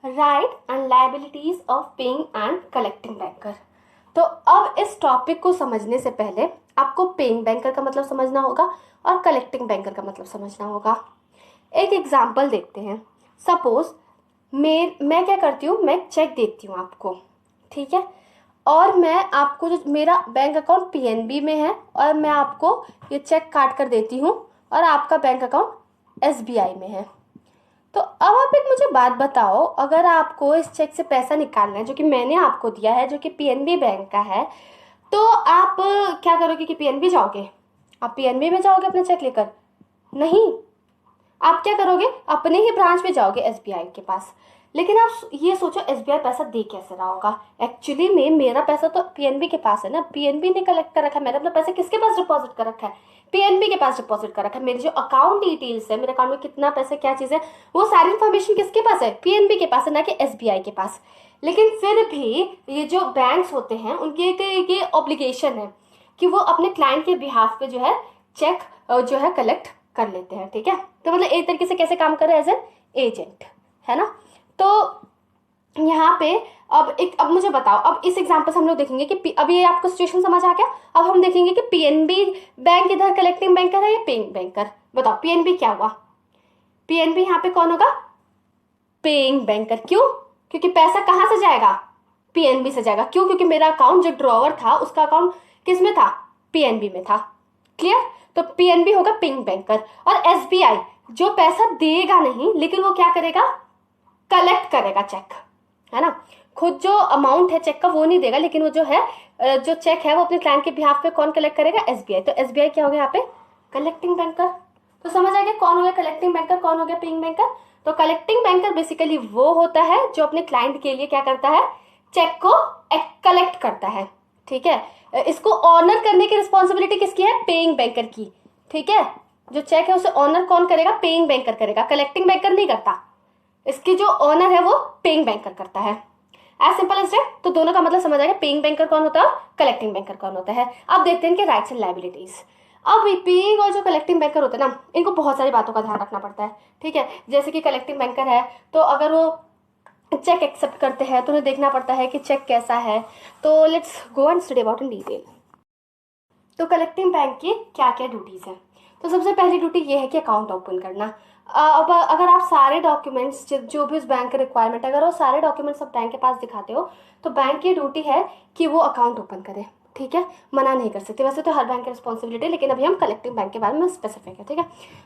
Right and liabilities of paying and collecting banker. तो अब इस टॉपिक को समझने से पहले आपको पेइंग बैंकर का मतलब समझना होगा और कलेक्टिंग बैंकर का मतलब समझना होगा। एक एग्जाम्पल देखते हैं। सपोज मैं क्या करती हूँ, मैं चेक देती हूँ आपको, ठीक है, और मैं आपको जो मेरा बैंक अकाउंट पीएनबी में है और मैं आपको ये चेक काट कर देती हूँ और आपका बैंक अकाउंट एसबीआई में है। तो अब आप एक मुझे बात बताओ, अगर आपको इस चेक से पैसा निकालना है जो कि मैंने आपको दिया है, जो कि पीएनबी बैंक का है, तो आप क्या करोगे कि पीएनबी जाओगे? आप पीएनबी में जाओगे अपना चेक लेकर? नहीं, आप क्या करोगे, अपने ही ब्रांच में जाओगे एसबीआई के पास। लेकिन आप ये सोचो एसबीआई पैसा दे कैसे रहा होगा? एक्चुअली में मेरा पैसा तो पीएनबी के पास है ना, पीएनबी ने कलेक्ट कर रखा है। मैंने अपना पैसा किसके पास डिपॉजिट कर रखा है? पीएनबी के पास डिपॉजिट कर रखा है। मेरी जो अकाउंट डिटेल्स है, मेरे अकाउंट में कितना पैसा क्या चीज है, वो सारी इन्फॉर्मेशन किसके पास है? पीएनबी के पास है, ना कि एसबीआई के पास। लेकिन फिर भी ये जो बैंक्स होते हैं उनकी एक ये ऑब्लिगेशन है कि वो अपने क्लाइंट के बिहाफ पे जो है चेक जो है कलेक्ट कर लेते हैं, ठीक है। तो मतलब एक तरीके से कैसे काम कर रहे हैं? एज एन एजेंट, है ना। तो यहाँ पे अब मुझे बताओ, अब इस एग्जांपल से हम लोग देखेंगे कि अब ये आपको सिचुएशन समझ आ गया। अब हम देखेंगे कि पीएनबी बैंक इधर कलेक्टिंग बैंकर है या पेइंग बैंकर। बताओ पीएनबी क्या हुआ? पीएनबी यहाँ पे कौन होगा? Paying banker. क्यों? क्योंकि पैसा कहाँ से जाएगा? पीएनबी से जाएगा। क्यों? क्योंकि मेरा अकाउंट जो ड्रॉवर था उसका अकाउंट किस में था? पीएनबी में था। क्लियर? तो पीएनबी होगा पेइंग बैंकर। और एसबीआई जो पैसा देगा नहीं, लेकिन वो क्या करेगा? कलेक्ट करेगा चेक, है ना। खुद जो अमाउंट है चेक का वो नहीं देगा, लेकिन वो जो है जो चेक है वो अपने क्लाइंट के बिहाफ पे कौन कलेक्ट करेगा? एसबीआई। तो एसबीआई क्या हो गया यहाँ पे? Collecting banker. तो समझ आ गया कौन हो गया कलेक्टिंग बैंकर, कौन हो गया पेइंग बैंकर। तो कलेक्टिंग बैंकर बेसिकली वो होता है जो अपने क्लाइंट के लिए क्या करता है? चेक को कलेक्ट करता है, ठीक है। इसको ऑनर करने की रिस्पॉन्सिबिलिटी किसकी है? पेइंग बैंकर की, ठीक है। जो चेक है उसे ऑनर कौन करेगा? पेइंग बैंकर करेगा, कलेक्टिंग बैंकर नहीं करता। इसकी जो ऑनर है वो पेइंग बैंकर करता है। As simple as that. तो दोनों का मतलब समझ आएगा, पेइंग बैंकर कौन होता है, कलेक्टिंग बैंकर कौन होता है। अब देखते हैं कि राइट्स एंड लायबिलिटीज। अब पेइंग और जो कलेक्टिंग बैंकर होते हैं ना, इनको बहुत सारी बातों का ध्यान रखना पड़ता है, ठीक है। जैसे कि कलेक्टिंग बैंकर है तो अगर वो चेक एक्सेप्ट करते हैं तो उन्हें देखना पड़ता है कि चेक कैसा है। तो let's go and study about in detail. तो कलेक्टिंग बैंक की क्या क्या ड्यूटीज है? तो सबसे पहली ड्यूटी ये है कि अकाउंट ओपन करना। अब अगर आप सारे डॉक्यूमेंट्स जो भी उस बैंक के रिक्वायरमेंट है, अगर वो सारे डॉक्यूमेंट्स आप बैंक के पास दिखाते हो तो बैंक की ड्यूटी है कि वो अकाउंट ओपन करे, ठीक है। मना नहीं कर सकते, वैसे तो हर बैंक की रिस्पॉन्सिबिलिटी है, लेकिन अभी हम कलेक्टिंग बैंक के बारे में स्पेसिफिक है, ठीक है।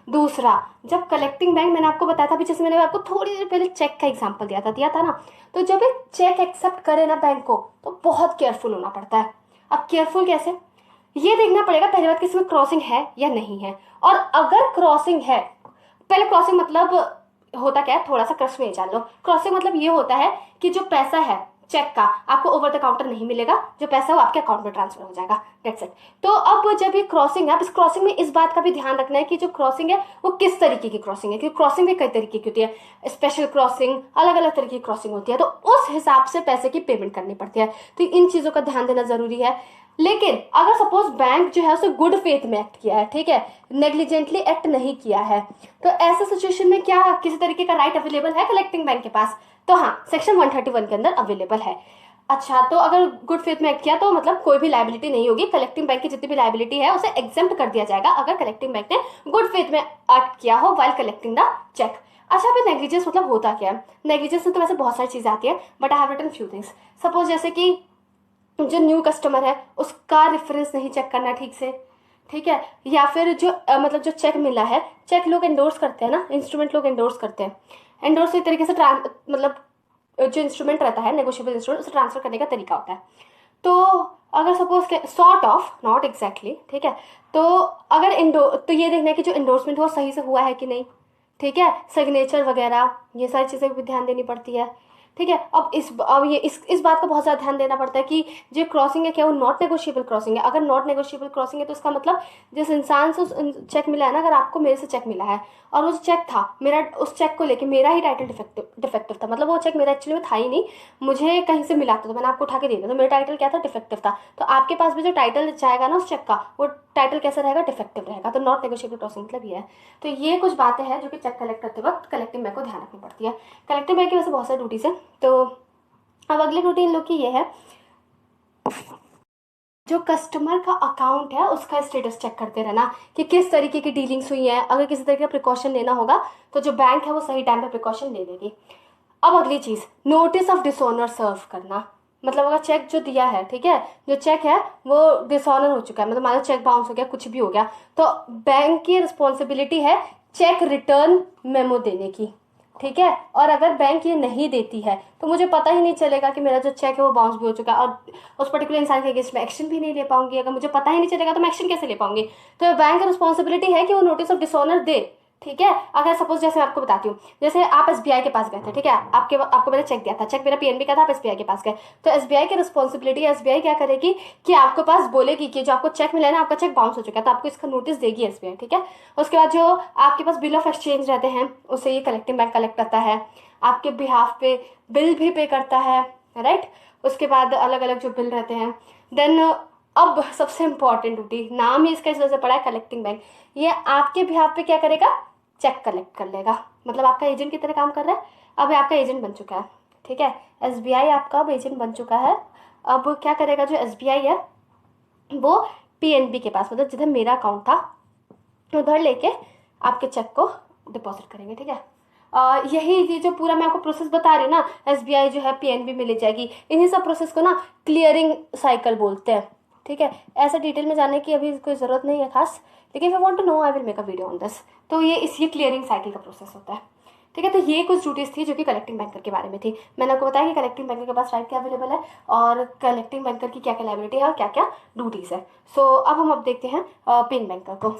दूसरा, जब कलेक्टिंग बैंक, मैंने आपको बताया था अभी, जैसे मैंने आपको थोड़ी देर पहले चेक का एग्जाम्पल दिया था ना, तो जब एक चेक एक्सेप्ट करे ना बैंक को, तो बहुत केयरफुल होना पड़ता है। अब केयरफुल कैसे? ये देखना पड़ेगा पहली बात कि इसमें क्रॉसिंग है या नहीं है। और अगर क्रॉसिंग है, पहले क्रॉसिंग मतलब होता क्या है, थोड़ा सा क्रश में जान लो। क्रॉसिंग मतलब ये होता है कि जो पैसा है चेक का आपको ओवर द काउंटर नहीं मिलेगा, जो पैसा है वो आपके अकाउंट में ट्रांसफर हो जाएगा, दैट्स इट। तो अब जब ये क्रॉसिंग है, अब इस क्रॉसिंग में इस बात का भी ध्यान रखना है कि जो क्रॉसिंग है वो किस तरीके की क्रॉसिंग है, क्योंकि क्रॉसिंग भी कई तरीके की होती है, स्पेशल क्रॉसिंग, अलग अलग तरीके की क्रॉसिंग होती है, तो उस हिसाब से पैसे की पेमेंट करनी पड़ती है। तो इन चीजों का ध्यान देना जरूरी है। लेकिन अगर सपोज बैंक जो है उसे गुड फेथ में एक्ट किया है, ठीक है, नेग्लिजेंटली एक्ट नहीं किया है, तो ऐसे सिचुएशन में क्या किसी तरीके का राइट अवेलेबल है कलेक्टिंग बैंक के पास? तो हाँ, सेक्शन 131 के अंदर अवेलेबल है। अच्छा, तो अगर गुड फेथ में एक्ट किया तो मतलब कोई भी लायबिलिटी नहीं होगी, कलेक्टिंग बैंक की जितनी भी लायबिलिटी है उसे एग्जेम्प्ट कर दिया जाएगा अगर कलेक्टिंग बैंक ने गुड फेथ में एक्ट किया हो वाइल कलेक्टिंग द चेक। अच्छा, फिर नेग्लिजेंस मतलब होता क्या है? नेग्लिजेंस में तो वैसे बहुत सारी चीजें आती है, but I have written few things. Suppose जैसे कि जो न्यू कस्टमर है उसका रेफरेंस नहीं चेक करना ठीक से, ठीक है, या फिर जो मतलब जो चेक मिला है, चेक लोग एंडोर्स करते हैं ना, इंस्ट्रूमेंट लोग एंडोर्स करते हैं। एंडोर्स एक तरीके से मतलब जो इंस्ट्रूमेंट रहता है, नेगोशिएबल इंस्ट्रूमेंट, उसे ट्रांसफर करने का तरीका होता है। तो अगर suppose sort of, not exactly, ठीक है। तो अगर तो ये देखना है कि जो एंडोर्समेंट हो सही से हुआ है कि नहीं, ठीक है, सिग्नेचर वगैरह ये सारी चीज़ें भी ध्यान देनी पड़ती है, ठीक है। अब ये इस बात का बहुत ज़्यादा ध्यान देना पड़ता है कि जो क्रॉसिंग है क्या वो नॉट नेगोशिएबल क्रॉसिंग है। अगर नॉट नेगोशिएबल क्रॉसिंग है तो इसका मतलब जिस इंसान से उस चेक मिला है ना, अगर आपको मेरे से चेक मिला है और वो चेक था मेरा, उस चेक को लेके मेरा ही टाइटल डिफेक्टिव था, मतलब वो चेक मेरा एक्चुअली में था ही नहीं, मुझे कहीं से मिला था तो मैंने आपको उठा के दे दिया, तो मेरा टाइटल क्या था, डिफेक्टिव था। तो आपके पास भी जो टाइटल जाएगा ना उस चेक का, वो टाइटल कैसा रहेगा, डिफेक्टिव रहेगा। तो नॉट नेगोशिएबल क्रॉसिंग मतलब ये है। तो ये कुछ बातें हैं जो कि चेक कलेक्ट करते वक्त कलेक्टिंग बैंक को ध्यान रखनी पड़ती है। कलेक्टिंग बैंक की वैसे बहुत सारी ड्यूटीज है। तो अब अगली ड्यूटी इन लोग की ये है, जो कस्टमर का अकाउंट है उसका स्टेटस चेक करते रहना कि किस तरीके की डीलिंग्स हुई है। अगर किसी तरीके का प्रिकॉशन लेना होगा तो जो बैंक है वो सही टाइम पे प्रिकॉशन ले लेगी। अब अगली चीज, नोटिस ऑफ डिसऑनर सर्व करना। मतलब अगर चेक जो दिया है, ठीक है, जो चेक है वो डिसऑनर हो चुका है, मतलब मान लो चेक बाउंस हो गया, कुछ भी हो गया, तो बैंक की रिस्पॉन्सिबिलिटी है चेक रिटर्न मेमो देने की, ठीक है। और अगर बैंक ये नहीं देती है तो मुझे पता ही नहीं चलेगा कि मेरा जो चेक है वो बाउंस भी हो चुका है, और उस पर्टिकुलर इंसान के अगेंस्ट में एक्शन भी नहीं ले पाऊंगी। अगर मुझे पता ही नहीं चलेगा तो मैं एक्शन कैसे ले पाऊंगी। तो बैंक की रिस्पॉन्सिबिलिटी है कि वो नोटिस ऑफ डिसऑनर दे, ठीक है। अगर सपोज जैसे मैं आपको बताती हूँ, जैसे आप एसबीआई के पास गए थे, ठीक है, आपको मैंने चेक दिया था, चेक मेरा पीएनबी का था, आप एसबीआई के पास गए, तो एसबीआई की रिस्पॉन्सिबिलिटी, एसबीआई क्या करेगी कि आपके पास बोलेगी कि जो आपको चेक मिला है ना, आपका चेक बाउंस हो चुका है, तो आपको इसका नोटिस देगी एसबीआई, ठीक है। उसके बाद जो आपके पास बिल ऑफ एक्सचेंज रहते हैं उससे ये कलेक्टिंग बैंक कलेक्ट करता है, आपके बिहाफ पे बिल भी पे करता है, राइट। उसके बाद अलग अलग जो बिल रहते हैं, देन अब सबसे इंपॉर्टेंट ड्यूटी, नाम ही इसका इस वजह से पड़ा है कलेक्टिंग बैंक, ये आपके बिहाफ पे क्या करेगा, चेक कलेक्ट कर लेगा। मतलब आपका एजेंट की तरह काम कर रहा है, अब ये आपका एजेंट बन चुका है, ठीक है। एसबीआई आपका अब एजेंट बन चुका है। अब क्या करेगा, जो एसबीआई है वो पीएनबी के पास, मतलब जिधर मेरा अकाउंट था उधर लेके आपके चेक को डिपॉजिट करेंगे, ठीक है। यही ये जो पूरा मैं आपको प्रोसेस बता रही हूँ ना, एसबीआई जो है पीएनबी में ले जाएगी, इन्हीं सब प्रोसेस को ना क्लियरिंग साइकिल बोलते हैं, ठीक है। ऐसा डिटेल में जानने की अभी कोई ज़रूरत नहीं है खास, लेकिन if you want to know I will make a video on this. तो ये क्लियरिंग साइकिल का प्रोसेस होता है, ठीक है। तो ये कुछ ड्यूटीज थी जो कि कलेक्टिंग बैंकर के बारे में थी। मैंने आपको बताया कि कलेक्टिंग बैंकर के पास राइट क्या अवेलेबल है और कलेक्टिंग बैंकर की क्या क्या लाइबिलिटी है और क्या क्या ड्यूटीज है। सो अब हम देखते हैं पेइंग बैंकर को।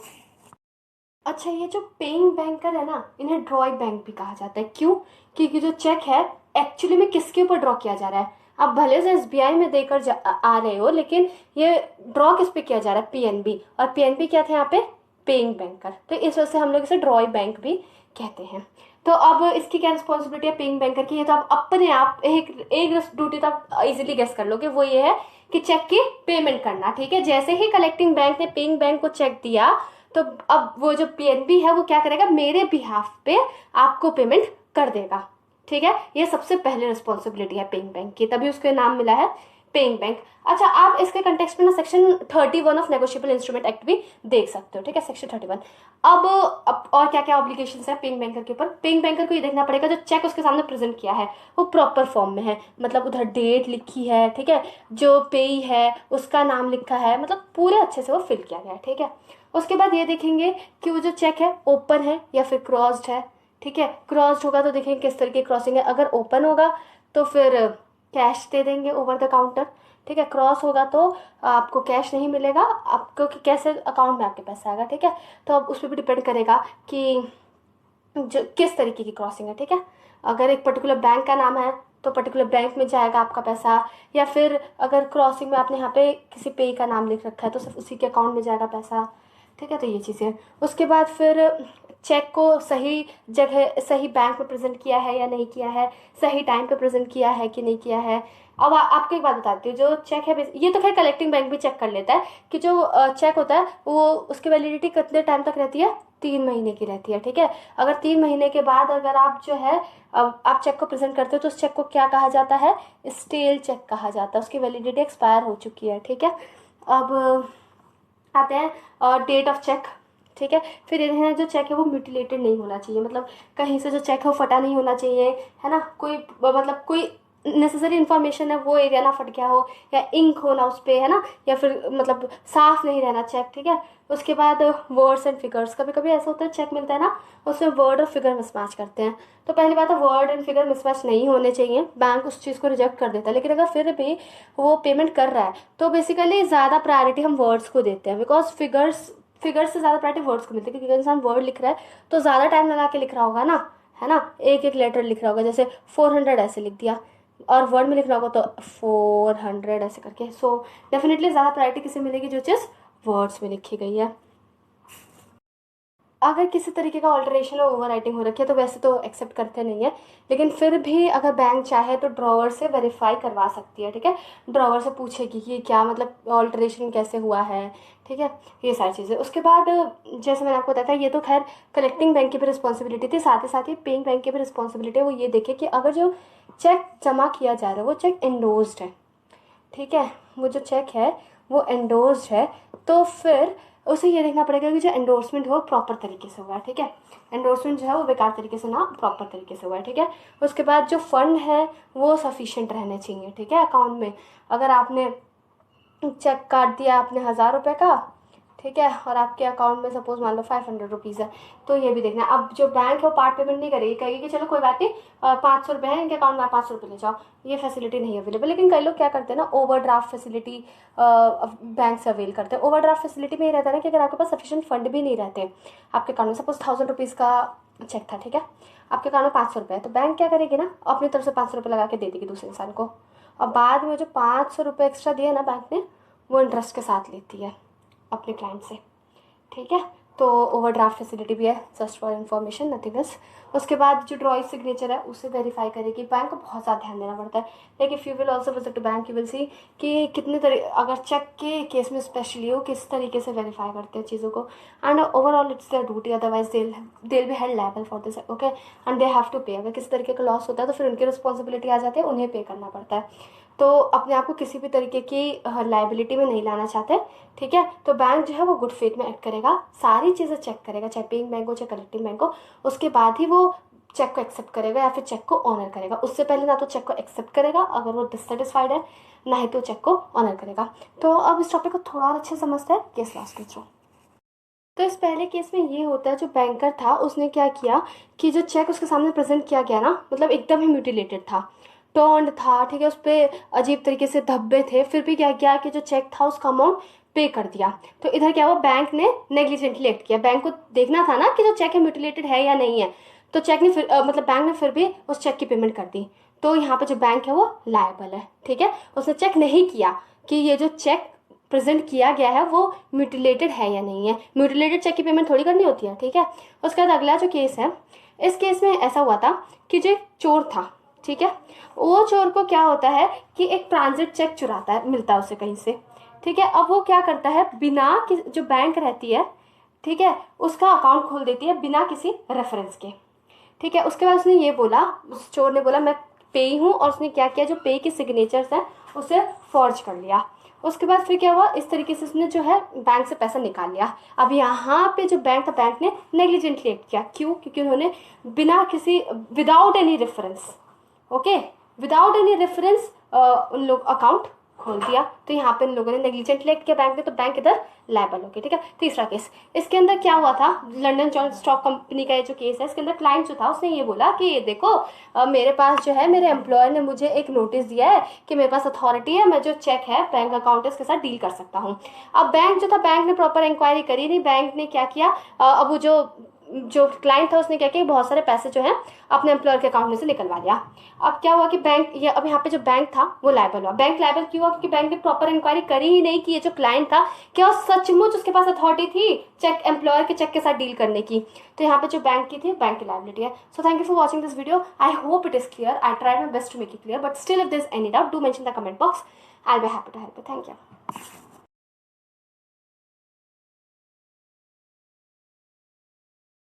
अच्छा, ये जो पेइंग बैंकर है ना, इन्हें ड्रॉई बैंक भी कहा जाता है। क्यों? क्योंकि जो चेक है एक्चुअली में किसके ऊपर ड्रॉ किया जा रहा है, आप भले से एसबीआई में देकर आ रहे हो, लेकिन ये ड्रॉ किस पे किया जा रहा है, पीएनबी। और पीएनबी क्या थे यहाँ पे, पेइंग बैंकर, तो इस वजह से हम लोग इसे ड्रॉई बैंक भी कहते हैं। तो अब इसकी क्या रिस्पॉन्सिबिलिटी है पेइंग बैंकर की, ये तो आप अपने आप एक एक ड्यूटी तो आप इजीली गेस कर लोगे, वो ये है कि चेक की पेमेंट करना, ठीक है। जैसे ही कलेक्टिंग बैंक ने पेइंग बैंक को चेक दिया तो अब वो जो पीएनबी है वो क्या करेगा, मेरे बिहाफ पे आपको पेमेंट कर देगा, ठीक है। ये सबसे पहले रिस्पॉन्सिबिलिटी है पेइंग बैंक की, तभी उसके नाम मिला है पेइंग बैंक। अच्छा, आप इसके कंटेक्स्ट में ना section 31 of negotiable instrument act भी देख सकते हो, ठीक है, सेक्शन 31। अब और क्या क्या ऑब्लिगेशन है पेइंग बैंकर के ऊपर, पेइंग बैंकर को ये देखना पड़ेगा जो चेक उसके सामने प्रेजेंट किया है वो प्रॉपर फॉर्म में है, मतलब उधर डेट लिखी है, ठीक है, जो पेई है उसका नाम लिखा है, मतलब पूरे अच्छे से वो फिल किया गया है, ठीक है। उसके बाद ये देखेंगे कि वो जो चेक है ओपन है या फिर क्रॉस्ड है, ठीक है। क्रॉस्ड होगा तो देखेंगे किस तरह की क्रॉसिंग है, अगर ओपन होगा तो फिर कैश दे देंगे ओवर द काउंटर, ठीक है। क्रॉस होगा तो आपको कैश नहीं मिलेगा, आपको कि कैसे अकाउंट में आपके पैसा आएगा, ठीक है। तो अब उस पर भी डिपेंड करेगा कि जो किस तरीके की क्रॉसिंग है, ठीक है। अगर एक पर्टिकुलर बैंक का नाम है तो पर्टिकुलर बैंक में जाएगा आपका पैसा, या फिर अगर क्रॉसिंग में आपने यहाँ पे किसी पे का नाम लिख रखा है तो सिर्फ उसी के अकाउंट में जाएगा पैसा, ठीक है। तो ये चीज़ें, उसके बाद फिर चेक को सही जगह सही बैंक में प्रेजेंट किया है या नहीं किया है, सही टाइम पे प्रेजेंट किया है कि नहीं किया है। अब आपको एक बात बताती हूँ, जो चेक है ये तो खैर कलेक्टिंग बैंक भी चेक कर लेता है कि जो चेक होता है वो उसकी वैलिडिटी कितने टाइम तक रहती है, 3 महीने की रहती है, ठीक है। अगर 3 महीने के बाद अगर आप जो है आप चेक को प्रेजेंट करते हो तो उस चेक को क्या कहा जाता है, स्टेल चेक कहा जाता है, उसकी वैलिडिटी एक्सपायर हो चुकी है, ठीक है। अब आते हैं डेट ऑफ चेक, ठीक है। फिर इन्हें जो चेक है वो म्यूटिलेटेड नहीं होना चाहिए, मतलब कहीं से जो चेक है वो फटा नहीं होना चाहिए, है ना। कोई मतलब कोई नेसेसरी इन्फॉर्मेशन है वो एरिया ना फट गया हो, या इंक हो ना उस पर, है ना, या फिर मतलब साफ नहीं रहना चेक, ठीक है। उसके बाद वर्ड्स एंड फिगर्स, कभी कभी ऐसा होता है चेक मिलता है ना उसमें वर्ड और फिगर मिसमैच करते हैं, तो पहली बात है वर्ड एंड फिगर मिसमैच नहीं होने चाहिए, बैंक उस चीज़ को रिजेक्ट कर देता है। लेकिन अगर फिर भी वो पेमेंट कर रहा है तो बेसिकली ज़्यादा प्रायोरिटी हम वर्ड्स को देते हैं, बिकॉज फिगर्स से ज़्यादा प्रायोरिटी वर्ड्स को मिलती है, क्योंकि इंसान वर्ड लिख रहा है तो ज़्यादा टाइम लगा के लिख रहा होगा ना, है ना, एक एक लेटर लिख रहा होगा, जैसे 400 ऐसे लिख दिया, और वर्ड में लिखना होगा तो 400 ऐसे करके। सो डेफिनेटली ज़्यादा प्रायोरिटी किसे मिलेगी, जो चीज़ वर्ड्स में लिखी गई है। अगर किसी तरीके का ऑल्टरेशन और ओवर राइटिंग हो रखी है तो वैसे तो एक्सेप्ट करते नहीं है, लेकिन फिर भी अगर बैंक चाहे तो ड्रॉवर से वेरीफाई करवा सकती है, ठीक है। ड्रॉवर से पूछेगी कि क्या मतलब ऑल्टरेशन कैसे हुआ है, ठीक है, ये सारी चीज़ें। उसके बाद जैसे मैंने आपको बताया था, ये तो खैर कलेक्टिंग बैंक की भी रिस्पॉन्सिबिलिटी थी, साथ ही पेइंग बैंक की भी रिस्पॉन्सिबिलिटी है। वो ये देखे कि अगर जो चेक जमा किया जा रहा है वो चेक एंडोर्स्ड है, ठीक है, वो जो चेक है वो एंडोर्स्ड है, तो फिर उसे ये देखना पड़ेगा कि जो एंडोर्समेंट हो प्रॉपर तरीके से हुआ है, ठीक है। एंडोर्समेंट जो है वो बेकार तरीके से ना, प्रॉपर तरीके से हुआ है, ठीक है। उसके बाद जो फंड है वो सफिशिएंट रहने चाहिए, ठीक है, अकाउंट में। अगर आपने चेक काट दिया आपने 1000 रुपये का, ठीक है, और आपके अकाउंट में सपोज मान लो 500 रुपीज़ है, तो ये भी देखना। अब जो बैंक है वो पार्ट पेमेंट नहीं करेगी, कहेगी कि चलो कोई बात नहीं, 500 रुपये है इनके अकाउंट में, 500 रुपये ले जाओ। ये फैसिलिटी नहीं अवेलेबल। लेकिन कई लोग क्या करते हैं ना, ओवरड्राफ्ट फैसिलिटी बैंक से अवेल करते हैं। ओवरड्राफ्ट फैसिलिटी में ये रहता है ना कि अगर आपके पास सफिशिएंट फंड भी नहीं रहते आपके अकाउंट में, सपोज 1000 रुपीज़ का चेक था, ठीक है, आपके अकाउंट में 500 रुपये है, तो बैंक क्या करेगी ना, अपनी तरफ से 500 रुपये लगा के दे देगी दूसरे इंसान को, और बाद में जो 500 रुपये एक्स्ट्रा दिए ना बैंक ने, वो इंटरेस्ट के साथ लेती है अपने क्लाइंट से, ठीक है। तो ओवरड्राफ्ट फैसिलिटी भी है, just for information, nothing else. उसके बाद जो ड्रॉइंग सिग्नेचर है उसे वेरीफाई करेगी। बैंक को बहुत ज़्यादा ध्यान देना पड़ता है। Like if you will also visit to bank, you will see कि कितने अगर चेक के केस में स्पेशली वो किस तरीके से वेरीफाई करते हैं चीज़ों को, and overall it's their duty, otherwise they be held liable for this, okay, and they have to pay. अगर किसी तरीके का लॉस होता है तो फिर उनकी रिस्पॉन्सिबिलिटी आ जाती है, उन्हें पे करना पड़ता है। तो अपने आप को किसी भी तरीके की लाइबिलिटी में नहीं लाना चाहते, ठीक है, तो बैंक जो है वो गुड फेथ में एक्ट करेगा, सारी चीज़ें चेक करेगा, चाहे पेइंग बैंक हो चाहे कलेक्टिंग बैंक हो। उसके बाद ही वो चेक को एक्सेप्ट करेगा या फिर चेक को ऑनर करेगा। उससे पहले ना तो चेक को एक्सेप्ट करेगा अगर वो डिससेटिस्फाइड है, ना ही तो चेक को ऑनर करेगा। तो अब इस टॉपिक को थोड़ा और अच्छे से समझते हैं केस लॉस के थ्रू। तो इस पहले केस में ये होता है, जो बैंकर था उसने क्या किया कि जो चेक उसके सामने प्रेजेंट किया गया ना, मतलब एकदम ही म्यूटिलेटेड था, टर्न्ड था, ठीक है, उस पर अजीब तरीके से धब्बे थे, फिर भी क्या किया कि जो चेक था उसका अमाउंट पे कर दिया। तो इधर क्या हुआ, बैंक ने नेग्लिजेंटली एक्ट किया। बैंक को देखना था ना कि जो चेक है म्यूटिलेटेड है या नहीं है, तो चेक ने फिर मतलब बैंक ने फिर भी उस चेक की पेमेंट कर दी। तो यहाँ पे जो बैंक है वो लायबल है, ठीक है। उसने चेक नहीं किया कि ये जो चेक प्रेजेंट किया गया है वो म्यूटिलेटेड है या नहीं है। म्यूटिलेटेड चेक की पेमेंट थोड़ी करनी होती है, ठीक है। उसके बाद अगला जो केस है, इस केस में ऐसा हुआ था कि जो एक चोर था, ठीक है, वो चोर को क्या होता है कि एक ट्रांजिट चेक चुराता है, मिलता है उसे कहीं से, ठीक है। अब वो क्या करता है, बिना जो बैंक रहती है, ठीक है, उसका अकाउंट खोल देती है बिना किसी रेफरेंस के, ठीक है। उसके बाद उसने ये बोला, उस चोर ने बोला मैं पे हूँ, और उसने क्या किया, जो पे के सिग्नेचर्स हैं उसे फॉर्ज कर लिया। उसके बाद फिर क्या हुआ, इस तरीके से उसने जो है बैंक से पैसा निकाल लिया। अब यहाँ पे जो बैंक था, बैंक ने नेग्लिजेंटली एक्ट किया। क्यों? क्योंकि उन्होंने बिना किसी, without any reference, okay, without any reference उन लोग अकाउंट खोल दिया। तो यहाँ पे इन लोगों ने नेग्लिजेंटली एक्ट किया बैंक ने, तो बैंक इधर लायबल हो गया, ठीक है। तीसरा केस, इसके अंदर क्या हुआ था, लंदन जॉइंट स्टॉक कंपनी का ये जो केस है, इसके अंदर क्लाइंट जो था उसने ये बोला कि देखो मेरे पास जो है, मेरे एम्प्लॉयर ने मुझे एक नोटिस दिया है कि मेरे पास अथॉरिटी है, मैं जो चेक है बैंक अकाउंट है उसके साथ डील कर सकता हूँ। अब बैंक जो था, बैंक ने प्रॉपर इंक्वायरी करी नहीं। बैंक ने क्या किया, अब वो जो क्लाइंट था उसने क्या किया, बहुत सारे पैसे जो है अपने एम्प्लॉयर के अकाउंट में से निकलवा लिया। अब क्या हुआ कि बैंक, ये अब यहाँ पे जो बैंक था वो लायबल हुआ। बैंक लायबल क्यों हुआ? क्योंकि बैंक ने प्रॉपर इंक्वायरी करी ही नहीं कि ये जो क्लाइंट था क्या सचमुच उसके पास अथॉरिटी थी चेक, एम्प्लॉयर के चेक के साथ डील करने की। तो यहाँ पे जो बैंक की थी, बैंक की लायबिलिटी है। So thank you for watching this video. I hope it is clear. I tried my best to make it clear, but still if there is any doubt, do mention the comment box. I'll be happy to help you. Thank you.